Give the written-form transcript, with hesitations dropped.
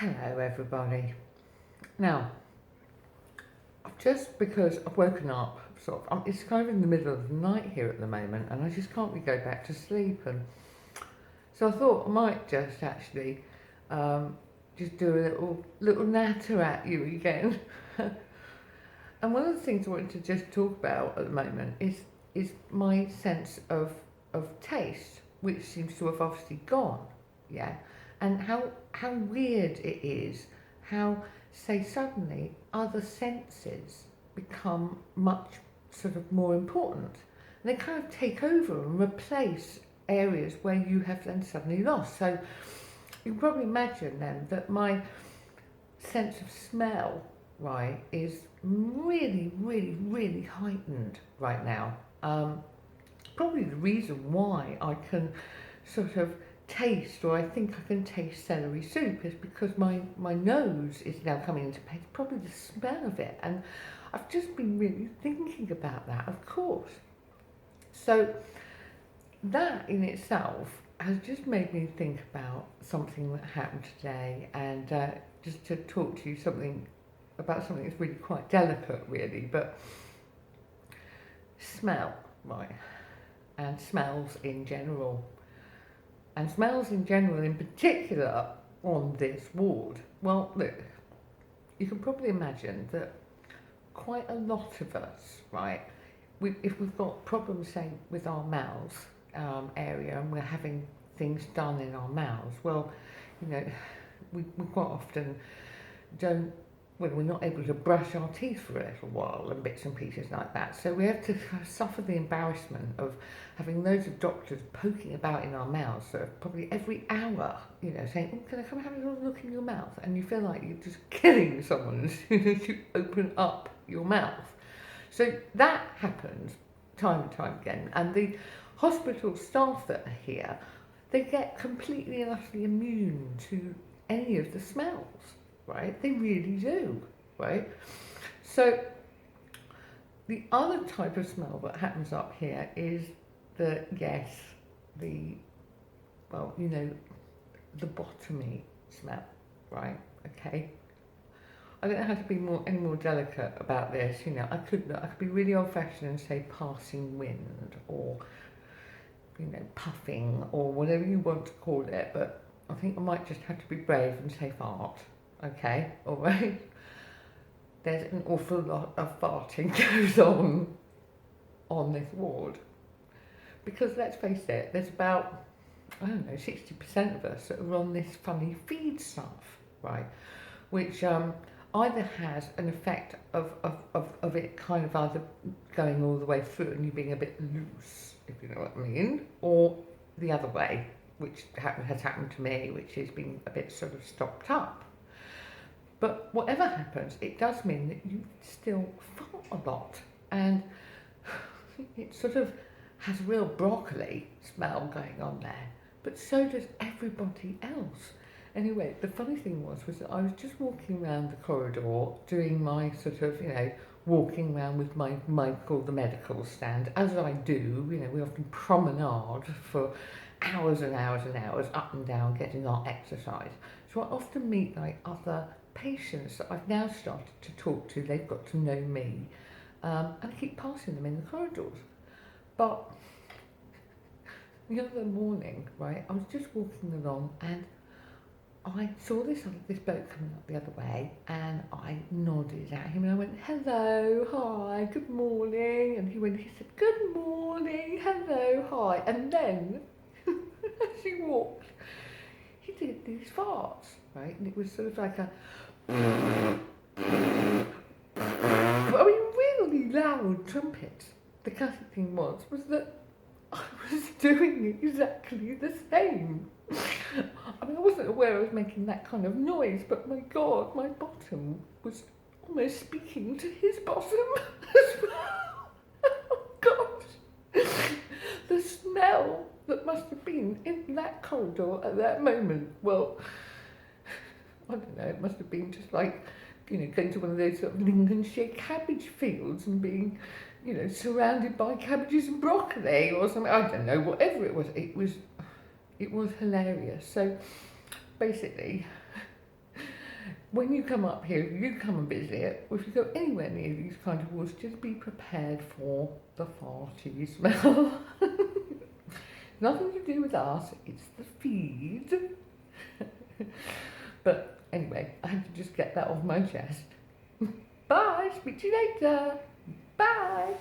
Hello everybody. Now, just because I've woken up, it's kind of in the middle of the night here at the moment and I just can't really go back to sleep, and so I thought I might just actually just do a little natter at you again. And one of the things I wanted to just talk about at the moment is my sense of taste, which seems to have obviously gone, yeah, and how weird it is how, say, suddenly other senses become much sort of more important. And they kind of take over and replace areas where you have then suddenly lost. So you can probably imagine then that my sense of smell, right, is really, really, really heightened right now. Probably the reason why I can sort of taste, or I think I can taste celery soup, is because my nose is now coming into play. Probably the smell of it, and I've just been really thinking about that, of course. So that in itself has just made me think about something that happened today, and just to talk to you about something that's really quite delicate, really, but smell, right, and smells in general. And smells in general, in particular, on this ward. Well, look, you can probably imagine that quite a lot of us, right, if we've got problems, say, with our mouths area, and we're having things done in our mouths, well, you know, we quite often don't, well, we're not able to brush our teeth for a little while and bits and pieces like that. So we have to suffer the embarrassment of having loads of doctors poking about in our mouths, sort of probably every hour, you know, saying, oh, can I come and have a little look in your mouth? And you feel like you're just killing someone as soon as you open up your mouth. So that happens time and time again. And the hospital staff that are here, they get completely and utterly immune to any of the smells. Right, they really do, right? So the other type of smell that happens up here is the bottomy smell, right? Okay. I don't know how to be any more delicate about this. You know, I could be really old-fashioned and say passing wind, or puffing, or whatever you want to call it, but I think I might just have to be brave and say fart. Okay, all right. There's an awful lot of farting goes on this ward, because let's face it, there's about, I don't know, 60% of us that are on this funny feed stuff, right, which either has an effect of it kind of either going all the way through and you being a bit loose, if you know what I mean, or the other way, which has happened to me, which has been a bit sort of stopped up. But whatever happens, it does mean that you still fart a lot, and it sort of has real broccoli smell going on there, but so does everybody else. Anyway, the funny thing was that I was just walking around the corridor doing my sort of, walking around with my Michael the medical stand, as I do. We often promenade for hours and hours and hours up and down getting our exercise. So I often meet other patients that I've now started to talk to. They've got to know me, and I keep passing them in the corridors. But the other morning, right, I was just walking along and I saw this bloke coming up the other way, and I nodded at him and I went, hello, hi, good morning. And he said, good morning, hello, hi. And then as he walked, he did these farts, right? And it was sort of like a really loud trumpet. The classic thing was that I was doing exactly the same. I wasn't aware I was making that kind of noise, but my God, my bottom was almost speaking to his bottom as well. Oh gosh. The smell that must have been in that corridor at that moment, well, I don't know, it must have been just like, going to one of those sort of Lincolnshire cabbage fields and being, surrounded by cabbages and broccoli or something. I don't know, whatever it was hilarious. So basically, when you come up here, if you come and visit, or if you go anywhere near these kind of woods, just be prepared for the farty smell. Nothing to do with us, it's the feed. But anyway, I had to just get that off my chest. Bye, speak to you later. Bye.